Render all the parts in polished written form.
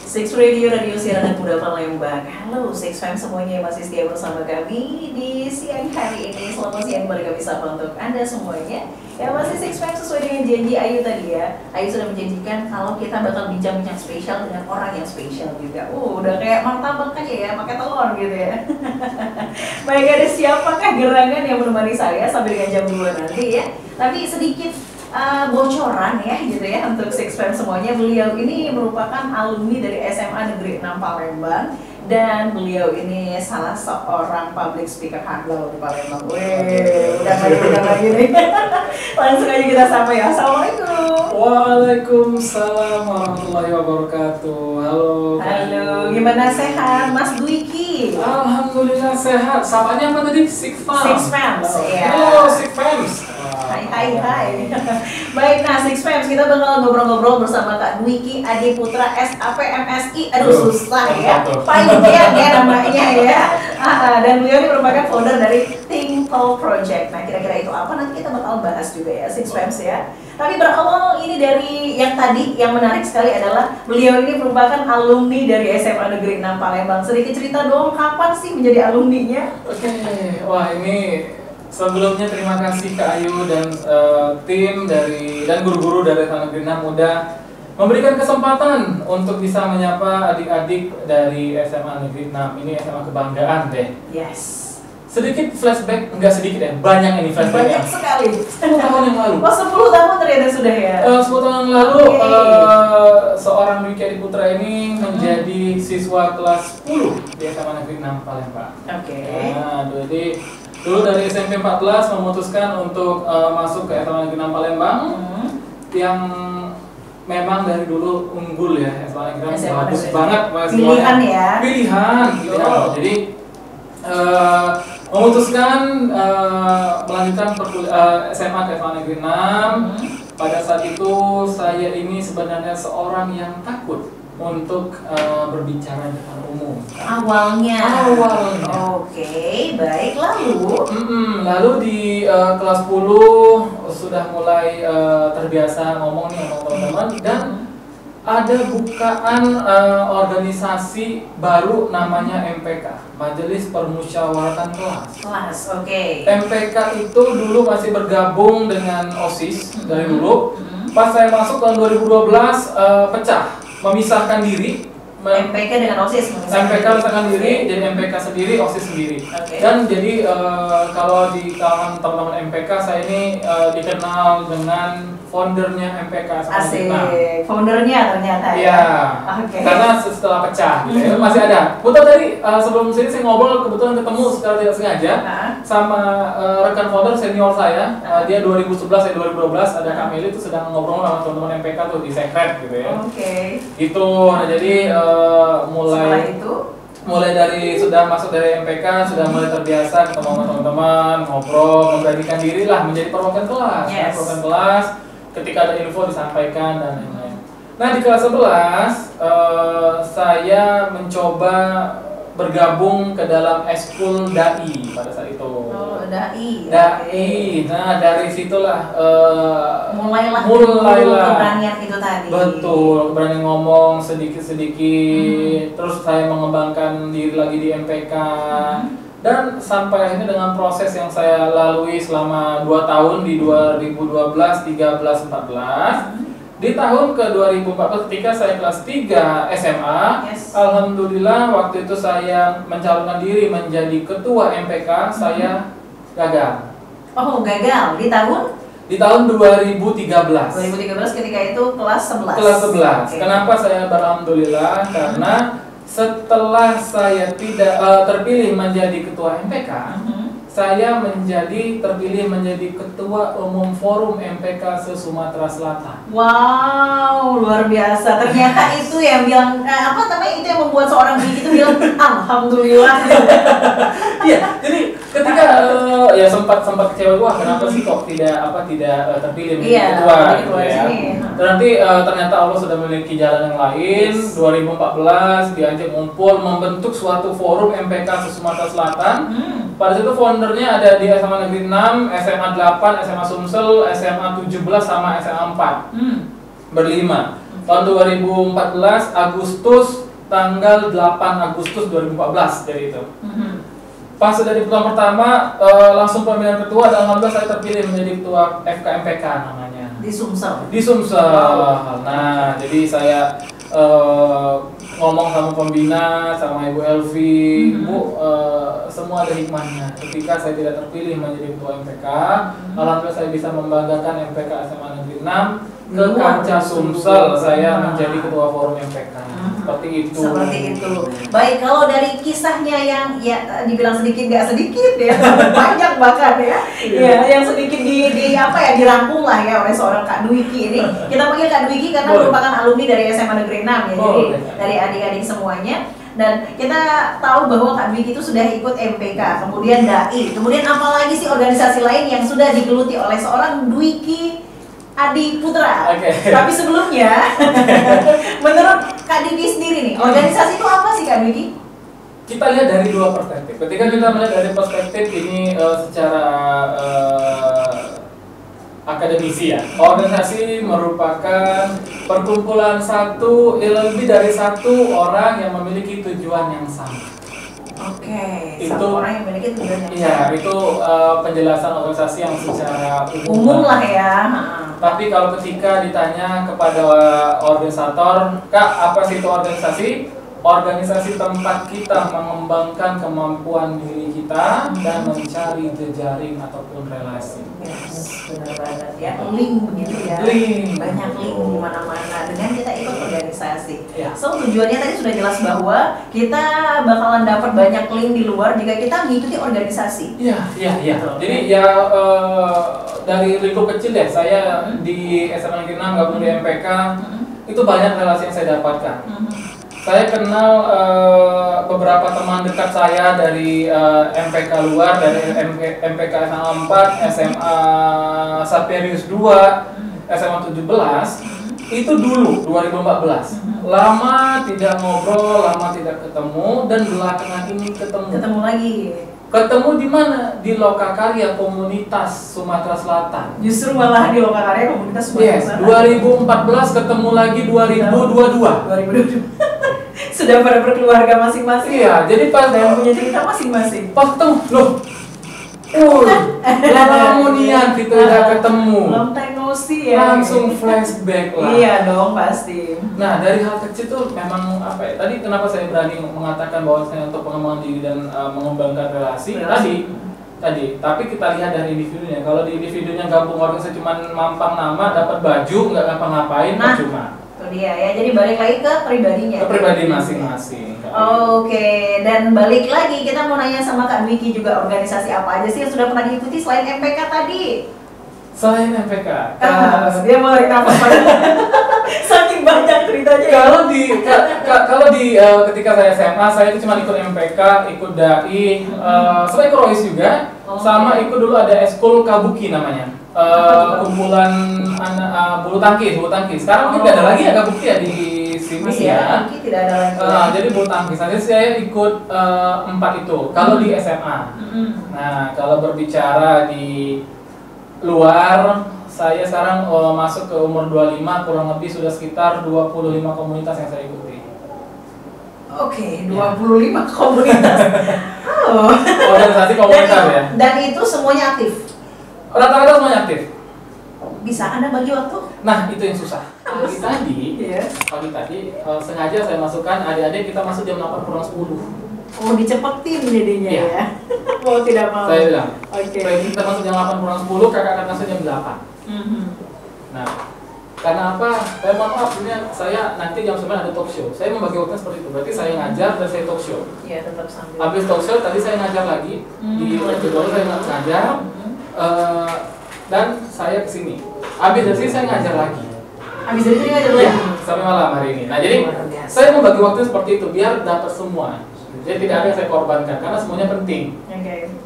Six Radio, Radio Siaran Muda Palembang. Halo Six Fam semuanya yang masih setia bersama kami di siang hari ini. Selamat siang kembali kami sapa untuk Anda semuanya yang masih Six Fam. Sesuai dengan janji Ayu tadi ya, Ayu sudah menjanjikan kalau kita bakal bincang-bincang spesial dengan orang yang spesial juga. Udah kayak martabak aja ya, pakai telur gitu ya. Baik, ada siapakah gerangan yang menemani saya sampai dengan jam 2 nanti ya. Tapi sedikit bocoran ya gitu ya untuk Six Fam semuanya. Beliau ini merupakan alumni dari SMA Negeri 6 Palembang dan beliau ini salah seorang public speaker handal di Palembang. Wih, udah lagi nih. Langsung aja kita sapa ya. Assalamualaikum. Waalaikumsalam warahmatullahi wabarakatuh. Halo. Halo, gimana sehat Mas Dwiki? Alhamdulillah sehat. Samanya apa tadi? Six Fam. Six Fams, ya. Halo Six Fams. Hai. Baik, nah Six Fams, kita bakal ngobrol-ngobrol bersama Kak Dwiki Adi Putra SAPMSI. Aduh, susah ya, panjang ya namanya ya. Dan beliau ini merupakan founder dari Think Tall Project. Nah, kira-kira itu apa? Nanti kita bakal bahas juga ya Six Fams ya. Tapi berawal ini dari yang tadi, yang menarik sekali adalah beliau ini merupakan alumni dari SMA Negeri 6 Palembang. Sedikit cerita dong, kapan sih menjadi alumninya? Oke, wah ini sebelumnya terima kasih Kak Ayu dan tim dan guru-guru dari SMA Negeri 6 udah memberikan kesempatan untuk bisa menyapa adik-adik dari SMA Negeri 6. Ini SMA kebanggaan deh. Yes. Sedikit flashback, enggak sedikit ya, banyak ini flashbacknya. Banyak sekali. 10 tahun yang lalu. Oh, 10 tahun ternyata sudah ya? 10 tahun yang lalu, seorang Dwiki Adi Putra ini menjadi siswa kelas 10 di SMA Negeri 6 Palembang. Oke. Nah, jadi dulu dari SMP 14 memutuskan untuk masuk ke SMA Negeri 6 Palembang yang memang dari dulu unggul ya, SMA Negeri 6 bagus banget. Pilihan ya? Pilihan. Jadi memutuskan melanjutkan SMA ke SMA Negeri 6. Pada saat itu saya ini sebenarnya seorang yang takut untuk berbicara di depan umum. Awalnya. Oke, baik. Lalu di kelas 10 sudah mulai terbiasa ngomong nih sama teman-teman dan ada bukaan organisasi baru namanya MPK, Majelis Permusyawaratan Kelas. Oke. MPK itu dulu masih bergabung dengan OSIS dari dulu. Pas saya masuk tahun 2012 pecah, memisahkan diri. MPK dengan OSIS. MPK memisahkan diri, jadi MPK sendiri, OSIS sendiri. Dan jadi kalau di kalangan teman-teman MPK saya ini dikenal dengan foundernya MPK. Asik, foundernya ternyata ya. Iya, karena setelah pecah gitu ya, masih ada. Putar tadi sebelum sini saya ngobrol kebetulan ketemu secara tidak sengaja sama rekan founder senior saya. Dia 2011, saya 2012, ada Kak Meli itu sedang ngobrol sama teman-teman MPK tuh di secret gitu ya. Itu, nah jadi mulai dari sudah masuk dari MPK, sudah mulai terbiasa ketemu sama teman-teman, ngobrol, memberanikan diri lah menjadi perwakilan kelas. Perwakilan kelas, ketika ada info disampaikan dan lain-lain. Nah di kelas 11 saya mencoba bergabung ke dalam eskul DAI pada saat itu. DAI. Nah dari situlah mulailah keberanian itu tadi. Betul, berani ngomong sedikit-sedikit. Terus saya mengembangkan diri lagi di MPK. Dan sampai akhirnya dengan proses yang saya lalui selama 2 tahun di 2012, 13, 14. Di tahun ke 2014 ketika saya kelas 3 SMA, alhamdulillah waktu itu saya mencalonkan diri menjadi ketua MPK, saya gagal. Oh, gagal di tahun? Di tahun 2013. 2013 ketika itu kelas 11. Kelas 11. Kenapa saya beralhamdulillah? Karena setelah saya tidak terpilih menjadi ketua MPK, saya terpilih menjadi ketua umum forum MPK se-Sumatera Selatan. Wow, luar biasa. Ternyata itu yang bilang itu yang membuat seorang begitu bilang alhamdulillah. Iya, jadi ketika ya sempat kecewa, wah kenapa sih kok tidak terpilih menjadi ketua gitu ya. Nanti ternyata Allah sudah memiliki jalan yang lain. 2014 diajak ngumpul membentuk suatu forum MPK se-Sumatera Selatan. Pada situ foundernya ada di SMA Negeri 6, SMA 8, SMA Sumsel, SMA 17 sama SMA 4. Berlima. Tahun 2014 Agustus, tanggal 8 Agustus 2014 dari itu. Pas sudah di putaran pertama langsung pemilihan ketua dan alhamdulillah saya terpilih menjadi ketua FKMPK namanya. Di Sumsel. Di Sumsel. Nah, jadi saya ngomong sama pembina, sama Ibu Elvi, Bu, semua ada hikmahnya. Ketika saya tidak terpilih menjadi ketua MPK, alhamdulillah saya bisa membanggakan MPK SMA Negeri 6 ke kancah Sumsel. Saya menjadi ketua forum MPK. Seperti itu. Seperti itu. Baik, kalau dari kisahnya yang ya dibilang sedikit nggak sedikit ya, banyak bahkan ya, yang sedikit di apa ya dirangkum lah ya oleh seorang Kak Dwiki ini. Kita panggil Kak Dwiki karena merupakan alumni dari SMA Negeri 6 ya, jadi dari adik-adik semuanya. Dan kita tahu bahwa Kak Dwiki itu sudah ikut MPK, kemudian DAI, kemudian apalagi sih organisasi lain yang sudah digeluti oleh seorang Dwiki Adi Putra. Tapi sebelumnya, menurut Kak Dwiki sendiri nih, organisasi itu apa sih Kak Dwiki? Kita lihat dari dua perspektif. Ketika kita melihat dari perspektif ini secara akademisi ya, organisasi merupakan perkumpulan lebih dari satu orang yang memiliki tujuan yang sama. Oke, itu satu orang yang memiliki tujuan yang sama. Iya, itu penjelasan organisasi yang secara umum lah ya. Tapi kalau ketika ditanya kepada organisator, Kak, apa sih itu organisasi? Organisasi tempat kita mengembangkan kemampuan diri kita dan mencari jejaring ataupun relasi. Yes, benar banget ya. Link begitu ya. Banyak link di mana-mana dengan kita ikut organisasi. So tujuannya tadi sudah jelas bahwa kita bakalan dapat banyak link di luar jika kita mengikuti organisasi. Iya. Jadi ya dari lingkup kecil deh, saya di SMA Negeri 6 gabung di MPK, itu banyak relasi yang saya dapatkan. Saya kenal beberapa teman dekat saya dari MPK luar, dari MPK SMA 4, SMA Saperius 2, SMA 17. Itu dulu 2014. Lama tidak ngobrol, lama tidak ketemu, dan belakangan ini ketemu lagi. Ketemu di mana? Di Lokakarya Komunitas Sumatera Selatan. Justru malah di Lokakarya Komunitas Sumatera Selatan. 2014 ketemu lagi 2022. Sudah pada berkeluarga masing-masing. Iya, jadi pas dan punya cerita masing-masing. Pas ketemu, loh. Kemudian kita udah ketemu. Long time no see ya. Langsung flashback lah. Iya dong, pasti. Nah, dari hal kecil tuh memang apa ya? Tadi kenapa saya berani mengatakan bahwa saya untuk pengembangan diri dan mengembangkan relasi. Tadi, tapi kita lihat dari individunya. Kalau di individunya gabung organisasi cuma mampang nama, dapat baju, nggak ngapa-ngapain, cuma. Itu dia ya. Jadi balik lagi ke pribadinya. Ke pribadi masing-masing. Oke, dan balik lagi kita mau nanya sama Kak Dwiki juga, organisasi apa aja sih yang sudah pernah diikuti selain MPK tadi? Selain MPK, dia mau tarik nafas saking banyak ceritanya. Kalau di ketika saya SMA, saya itu cuma ikut MPK, ikut DAI, saya ikut ROIS juga, sama ikut dulu ada eskul Kabuki namanya, kumpulan anak bulu tangkis. Sekarang mungkin nggak ada lagi ya Kabuki ya di sini ya. Tidak ada lagi. Jadi bulu tangkis. Nanti saya ikut 4 itu. Kalau di SMA. Nah, kalau berbicara di luar, saya sekarang masuk ke umur 25, kurang lebih sudah sekitar 25 komunitas yang saya ikuti. Oke, 25 komunitas. Organisasi komunitas ya. Dan itu semuanya aktif? Rata-rata semuanya aktif. Bisa Anda bagi waktu? Nah, itu yang susah. Pagi tadi sengaja saya masukkan adik-adik kita masuk jam 8 kurang 10. Oh, dicepetin jadinya ya. Mau tidak mau. Saya bilang. Oke. Kita masuk jam 8 kurang 10, kakak akan masuk jam 8. Nah, karena apa? Saya mohon maaf, saya nanti jam 9 ada talk show. Saya membagi waktunya seperti itu. Berarti saya ngajar dan saya talk show. Iya, tetap sambil. Habis talk show tadi saya ngajar lagi di kedua saya ngajar. Dan saya kesini. Habis dari sini saya ngajar lagi. Habis dari sini ngajar lagi? Sampai malam hari ini. Nah, jadi saya membagi waktu seperti itu biar dapat semua. Jadi tidak ada yang saya korbankan karena semuanya penting.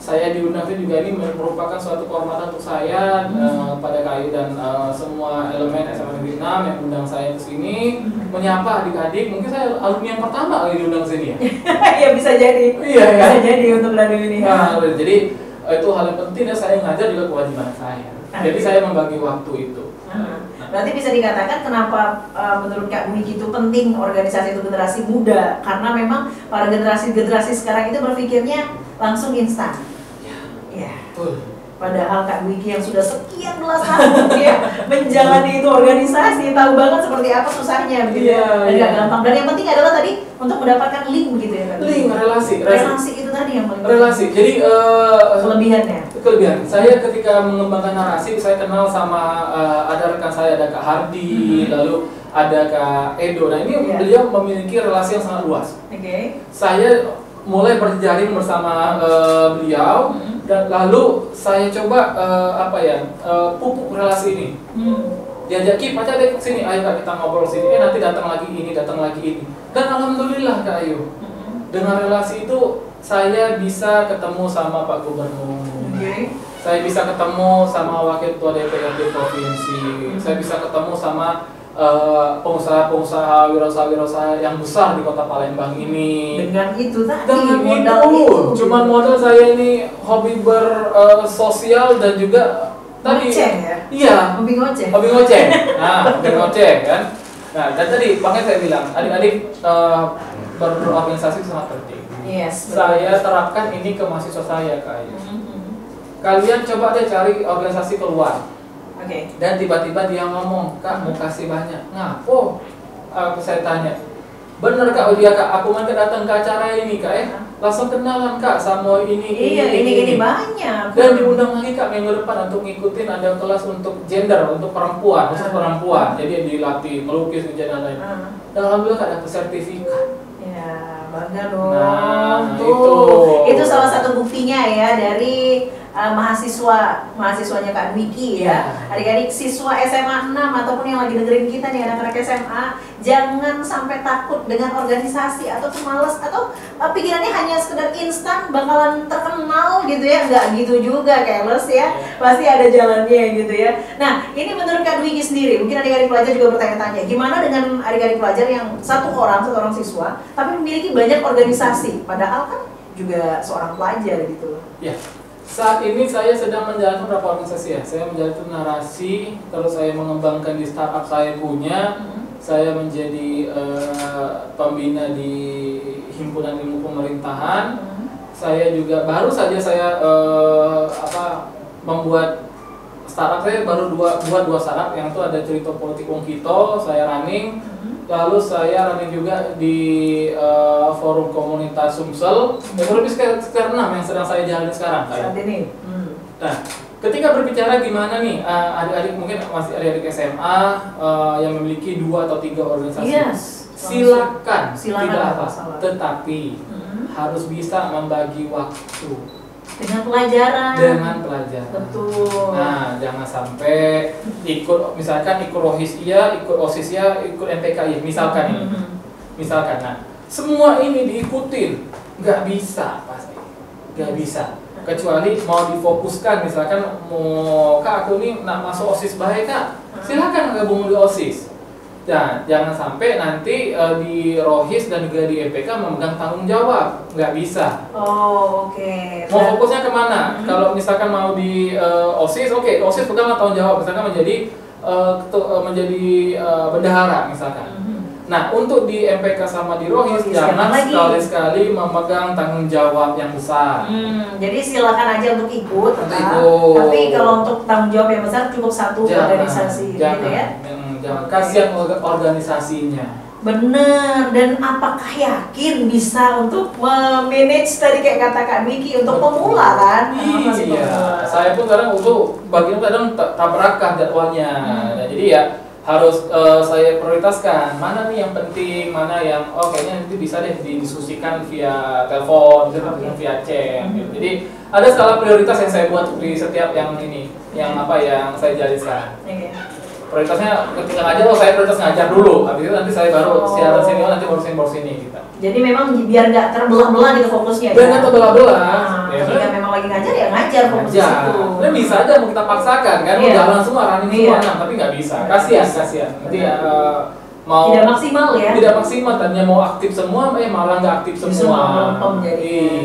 Saya diundang itu juga ini merupakan suatu kehormatan untuk saya pada KAI dan semua elemen SMA Negeri 6 yang undang saya ke sini menyapa adik-adik. Mungkin saya alumni yang pertama kali diundang ke sini ya. Iya, bisa jadi. Bisa jadi untuk radio ini. Nah, jadi itu hal yang penting dan saya ngajar juga kewajiban saya. Jadi saya membagi waktu itu. Berarti bisa dikatakan kenapa menurut Kak Wiki itu penting organisasi itu generasi muda, karena memang para generasi sekarang itu berpikirnya langsung instan. Ya. Betul. Padahal Kak Wiki yang sudah sekian belas tahun ya menjalani itu organisasi, tahu banget seperti apa susahnya begitu. Dan nggak gampang. Dan yang penting adalah tadi untuk mendapatkan link begitu ya Kak. Link, relasi itu tadi yang paling relasi. Jadi kelebihannya. Saya ketika mengembangkan narasi, saya kenal sama ada rekan saya, ada Kak Hardi, lalu ada Kak Edo. Nah ini beliau memiliki relasi yang sangat luas. Saya mulai berjejaring bersama beliau. Dan lalu saya coba pupuk relasi ini. Diajak Ki, Pacar deh sini, ayo Kak kita ngobrol sini. Nanti datang lagi ini. Dan alhamdulillah Kak Ayu, dengan relasi itu saya bisa ketemu sama Pak Gubernur. Saya bisa ketemu sama Wakil Ketua DPRD Provinsi. Saya bisa ketemu sama pengusaha-pengusaha, wirausaha yang besar di Kota Palembang ini. Dengan itu tadi, modal itu. Cuman modal saya ini hobi bersosial dan juga tadi. Ngoceh ya? Iya. Hobi ngoceh. Nah, hobi ngoceh kan. Nah, dan tadi makanya saya bilang, adik-adik berorganisasi sangat penting. Yes. Saya terapkan ini ke mahasiswa saya, Kak Ayu. Kalian coba deh cari organisasi keluar. Dan tiba-tiba dia ngomong, Kak mau kasih banyak. Ngapo? Saya tanya, bener Kak, dia Kak, aku nanti datang ke acara ini Kak langsung kenalan Kak sama ini banyak. Dan diundang lagi Kak minggu depan untuk ngikutin ada kelas untuk gender, untuk perempuan, khusus perempuan. Jadi dilatih melukis dan lain-lain. Dan alhamdulillah Kak dapat sertifikat. Ya, bangga dong. Nah, itu salah satu buktinya ya dari mahasiswanya Kak Wiki ya. Adik-adik siswa SMA 6 ataupun yang lagi dengerin kita nih, anak-anak SMA, jangan sampai takut dengan organisasi atau malas atau pikirannya hanya sekedar instan bakalan terkenal gitu ya. Enggak gitu juga, careless ya. Pasti ada jalannya gitu ya. Nah, ini menurut Kak Wiki sendiri, mungkin adik-adik pelajar juga bertanya-tanya, gimana dengan adik-adik pelajar yang satu orang siswa tapi memiliki banyak organisasi, padahal kan juga seorang pelajar gitu loh. Ya. Saat ini saya sedang menjalankan beberapa organisasi ya. Saya menjalankan narasi, terus saya mengembangkan di startup saya punya. Saya menjadi pembina di himpunan ilmu pemerintahan. Saya juga baru saja saya membuat startup. Saya baru buat dua startup, yang itu ada cerita politik Wong Kito, saya running. Lalu saya running juga di forum komunitas Sumsel. Kurang lebih sekitar 6 yang sedang saya jalani sekarang. Saat ini. Nah, ketika berbicara gimana nih adik-adik, mungkin masih adik-adik SMA yang memiliki 2 atau 3 organisasi. Silakan, tidak apa. Tetapi harus bisa membagi waktu. Dengan pelajaran. Betul. Nah, jangan sampai misalkan ikut rohis iya, ikut osis iya, ikut MPK iya, misalkan ini. Misalkan, nah, semua ini diikutin, nggak bisa pasti, nggak bisa. Kecuali mau difokuskan, misalkan mau Kak aku nih nak masuk osis baik Kak, silakan gabung di osis. Nah, jangan sampai nanti di rohis dan juga di MPK memegang tanggung jawab, nggak bisa. Oke. Mau fokusnya kemana? Kalau misalkan mau di OSIS, OSIS pegang tanggung jawab, misalkan menjadi bendahara misalkan. Nah, untuk di MPK sama di rohis jangan sekali-sekali memegang tanggung jawab yang besar. Jadi silakan aja untuk ikut, tapi kalau untuk tanggung jawab yang besar cukup satu organisasi, gitu ya. Jangan kasihan organisasinya. Bener, dan apakah yakin bisa untuk manage tadi kayak kata Kak Wiki untuk pemula kan? Iya, saya pun kadang untuk bagian kadang tabrakan jadwalnya. Nah, jadi ya harus saya prioritaskan mana nih yang penting, mana yang kayaknya nanti bisa deh didiskusikan via telepon, via chat. Gitu. Jadi ada skala prioritas yang saya buat di setiap yang ini, yang saya jalani sekarang. Prioritasnya ketika ngajar, saya prioritas ngajar dulu, habis itu nanti saya baru siaran sini, nanti baru sini kita. Jadi memang biar nggak terbelah-belah gitu fokusnya. Biar nggak terbelah-belah. Ketika memang lagi ngajar ya ngajar fokus itu. Nah, bisa aja mau kita paksakan kan, jalan semua, running semua, tapi nggak bisa. Kasihan. Nanti mau tidak maksimal ya. Tidak maksimal, tadinya mau aktif semua, malah nggak aktif semua.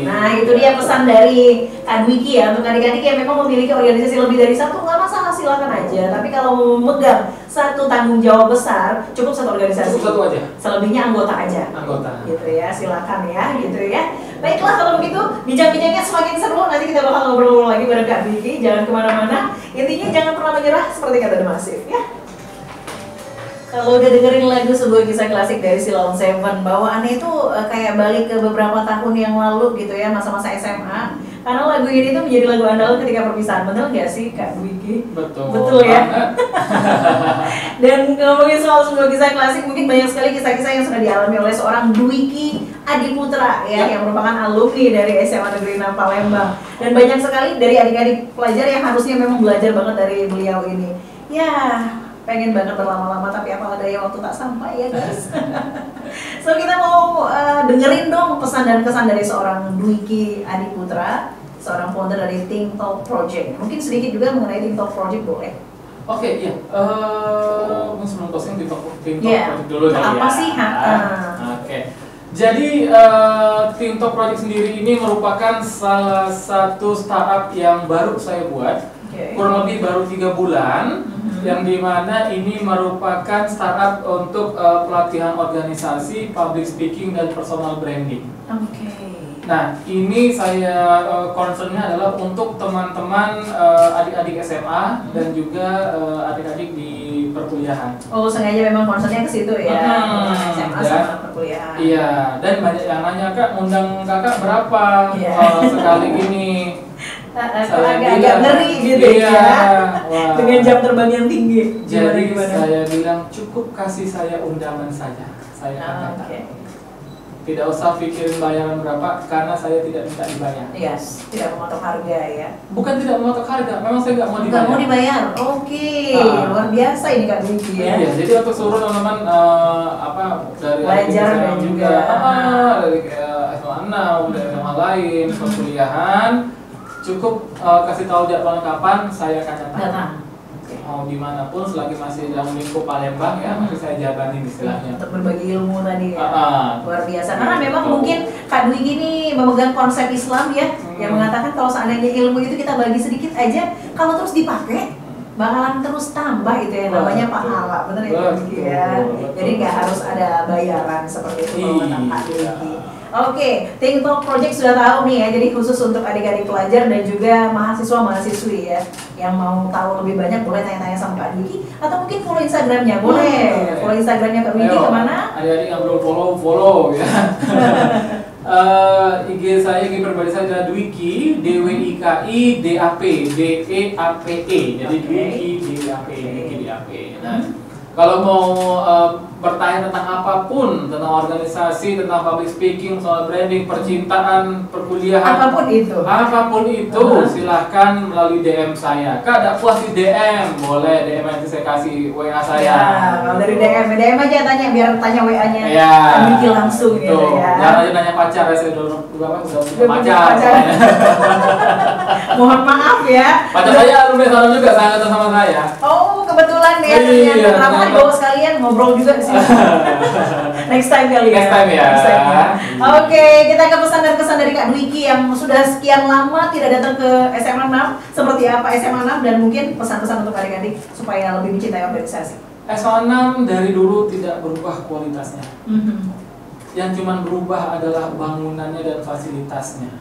Nah itu dia pesan dari Kak Dwiki ya untuk adik-adik yang memang memiliki organisasi lebih dari satu, nggak masalah, silakan aja. Tapi kalau memegang satu tanggung jawab besar, cukup satu organisasi. Cukup satu aja. Selebihnya anggota aja. Anggota. Gitu ya, silakan ya, gitu ya. Baiklah kalau begitu, bincang-bincangnya semakin seru. Nanti kita bakal ngobrol lagi bareng Kak Dwiki. Jangan kemana-mana. Intinya jangan pernah menyerah seperti kata The Massive ya. Kalau udah dengerin lagu sebuah kisah klasik dari Sheila on 7, bawaannya itu kayak balik ke beberapa tahun yang lalu gitu ya, masa-masa SMA. Karena lagu ini tuh menjadi lagu andalan ketika perpisahan. Betul nggak sih Kak Dwiki? Betul. Betul ya. Dan ngomongin soal sebuah kisah klasik, mungkin banyak sekali kisah-kisah yang sudah dialami oleh seorang Dwiki Adiputra ya, yang merupakan alumni dari SMA Negeri 6 Palembang. Dan banyak sekali dari adik-adik pelajar yang harusnya memang belajar banget dari beliau ini. Ya, pengen banget berlama-lama tapi apalah daya waktu tak sampai ya guys. So kita mau dengerin dong pesan dan kesan dari seorang Dwiki Adiputra, seorang founder dari Think Talk Project. Mungkin sedikit juga mengenai Think Talk Project boleh? Oke, iya. Mungkin sebelum closing Think Talk Project dulu kali ya. Apa sih? Oke. Jadi Think Talk Project sendiri ini merupakan salah satu startup yang baru saya buat. Kurang lebih baru 3 bulan, yang dimana ini merupakan startup untuk pelatihan organisasi, public speaking, dan personal branding. Nah, ini saya concernnya adalah untuk teman-teman adik-adik SMA dan juga adik-adik di perkuliahan. Oh, sengaja memang concernnya ke situ ya, SMA sama perkuliahan. Iya, dan banyak yang nanya, Kak, undang kakak berapa sekali gini? Agak ngeri gitu ya, dengan jam terbang yang tinggi. Jadi saya bilang cukup kasih saya undangan saja. Saya katakan tidak usah pikirin bayaran berapa karena saya tidak minta dibayar. Yes, tidak mematok harga ya. Bukan tidak mematok harga, memang saya nggak mau dibayar. Nggak mau dibayar. Oke, luar biasa ini Kak Dwiki ya. Iya, jadi untuk seluruh teman-teman dari belajar dan juga dari SMA 6, dari SMA lain, perkuliahan, cukup kasih tahu jadwalnya kapan, saya akan datang. Mau dimanapun selagi masih dalam lingkup Palembang ya, masih saya jabanin istilahnya. Untuk berbagi ilmu tadi ya, luar biasa. Karena memang mungkin Kak Dwiki ini memegang konsep Islam ya, yang mengatakan kalau seandainya ilmu itu kita bagi sedikit aja, kalau terus dipakai, bakalan terus tambah itu yang namanya pahala, bener ya Kak Dwiki ya. Jadi nggak harus ada bayaran seperti itu kalau kata Kak Dwiki. Oke, Think Talk Project sudah tahu nih ya, jadi khusus untuk adik-adik pelajar dan juga mahasiswa-mahasiswi ya, yang mau tahu lebih banyak boleh tanya-tanya sama Kak Dwiki atau mungkin follow Instagramnya, boleh. Follow Instagramnya Kak Dwiki kemana? Adik-adik yang belum follow ya. IG saya, IG pribadi saya adalah Dwiki, DWIKI DAP, DEAPE, jadi Dwiki DAP, Dwiki DAP. Nah, kalau mau bertanya tentang apapun, tentang organisasi, tentang public speaking, soal branding, percintaan, perkuliahan, apapun itu, silahkan melalui DM saya. Kak, ada puas di DM, boleh DM nanti saya kasih WA saya. Ya, kalau dari DM aja tanya, biar tanya WA-nya Dwiki langsung gitu ya. Jangan aja nanya pacar ya, saya udah punya pacar. Mohon maaf ya. Pacar saya alumni sana juga, saya sama saya. Oh, kebetulan ya, ternyata kenapa dibawa sekalian ngobrol juga sih. Next time kali ya. Next time ya. Oke, kita ke pesan dan kesan dari Kak Dwiki yang sudah sekian lama tidak datang ke SMA 6. Seperti apa SMA 6 dan mungkin pesan-pesan untuk adik-adik supaya lebih mencintai organisasi. SMA 6 dari dulu tidak berubah kualitasnya. Yang cuma berubah adalah bangunannya dan fasilitasnya.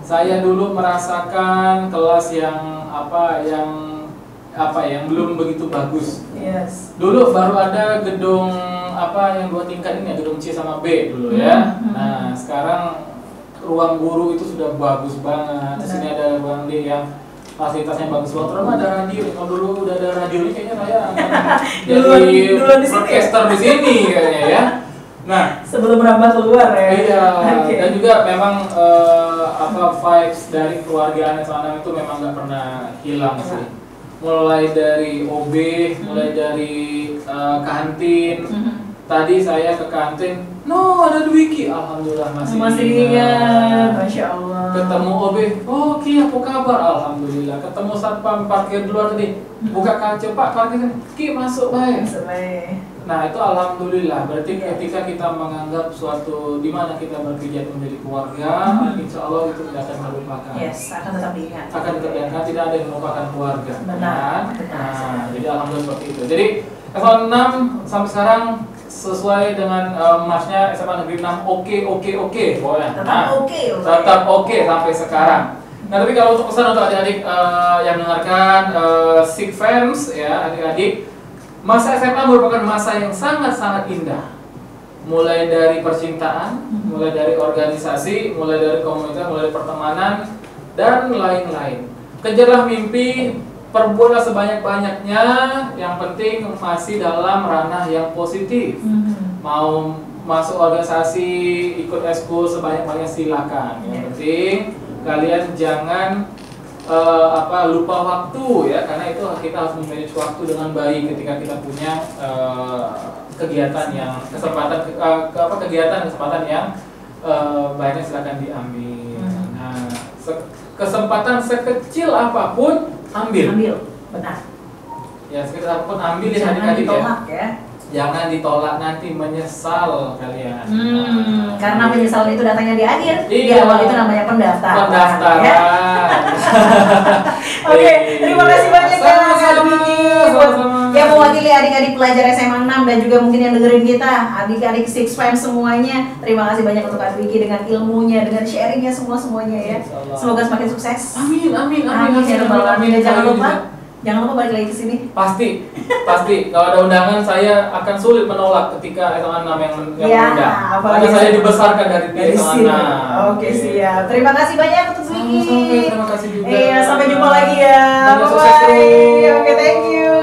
Saya dulu merasakan kelas yang yang belum begitu bagus. Yes. Dulu baru ada gedung yang 2 tingkat ini, gedung C sama B dulu ya. Nah, sekarang ruang guru itu sudah bagus banget. Di sini ada ruang D yang fasilitasnya bagus banget. Terus ada radio. Kalau dulu udah ada radio ini kayaknya saya jadi broadcaster di sini kayaknya ya. Nah, sebelum merambah keluar ya. Iya. Dan juga memang vibes dari keluargaan SMA 6 itu memang nggak pernah hilang sih. Mulai dari OB, mulai dari kantin. Tadi saya ke kantin, ada Dwiki, alhamdulillah masih ingat, masya Allah. Ketemu OB, Ki apa kabar, alhamdulillah. Ketemu satpam parkir di luar tadi, buka kaca, Pak parkir, Ki masuk baik. Nah itu alhamdulillah, berarti ketika kita menganggap suatu di mana kita berkegiatan menjadi keluarga, insya Allah itu tidak akan melupakan. Yes, akan tetap diingat. Akan tetap diingat, tidak ada yang melupakan keluarga. Benar. Nah, jadi alhamdulillah seperti itu. Jadi eselon 6 sampai sekarang sesuai dengan masnya SMA Negeri 6 oke pokoknya. Tetap oke. Tetap oke sampai sekarang. Nah tapi kalau untuk pesan untuk adik-adik yang mendengarkan Six Fams ya adik-adik, masa SMA merupakan masa yang sangat-sangat indah. Mulai dari percintaan, mulai dari organisasi, mulai dari komunitas, mulai dari pertemanan, dan lain-lain. Kejarlah mimpi, perbuatlah sebanyak-banyaknya, yang penting masih dalam ranah yang positif. Mau masuk organisasi, ikut eskul sebanyak-banyaknya silakan. Yang penting kalian jangan lupa waktu ya, karena itu kita harus memanage waktu dengan baik ketika kita punya kegiatan yang kesempatan yang banyak silakan diambil. Nah, kesempatan sekecil apapun ambil. Benar. Ya, sekecil apapun ambil ya Jangan adik-adik ditolak ya. Jangan ditolak, nanti menyesal kalian. Karena penyesalan itu datangnya di akhir. Di Iya. awal itu namanya pendaftaran. Pendaftaran. Ya? Oke, terima kasih banyak ya Mas Abiki yang mewakili adik-adik pelajar SMA 6 dan juga mungkin yang dengerin kita, adik-adik Six Fam semuanya. Terima kasih banyak untuk Abiki dengan ilmunya, dengan sharingnya semuanya ya. Semoga semakin sukses. Amin. Ya Rabbal Alamin. Dan jangan lupa balik lagi ke sini. Pasti. Kalau ada undangan saya akan sulit menolak ketika SMA 6 yang mengundang. Karena saya dibesarkan dari SMA 6. Oke, siap. Terima kasih banyak untuk Wiki. Terima kasih juga. Iya, sampai jumpa lagi ya. Bye. Oke, thank you.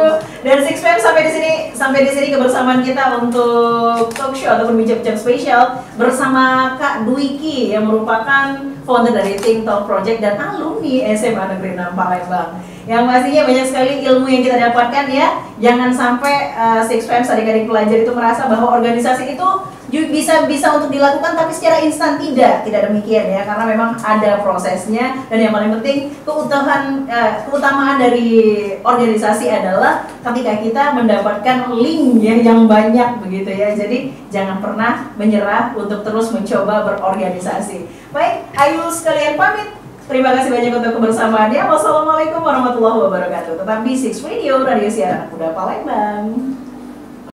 Dan Six Fam sampai di sini kebersamaan kita untuk talk show ataupun bincang-bincang spesial bersama Kak Dwiki yang merupakan founder dari Think Talk Project dan alumni SMA Negeri 6 Palembang. Yang pastinya banyak sekali ilmu yang kita dapatkan ya. Jangan sampai Six Fam adik-adik pelajar itu merasa bahwa organisasi itu bisa untuk dilakukan tapi secara instan tidak demikian ya, karena memang ada prosesnya. Dan yang paling penting keutamaan dari organisasi adalah ketika kita mendapatkan link ya yang banyak begitu ya. Jadi jangan pernah menyerah untuk terus mencoba berorganisasi. Baik, ayo sekalian pamit. Terima kasih banyak untuk kebersamaannya. Wassalamualaikum warahmatullahi wabarakatuh. Tetap di Six Radio, radio siaran anak muda Palembang.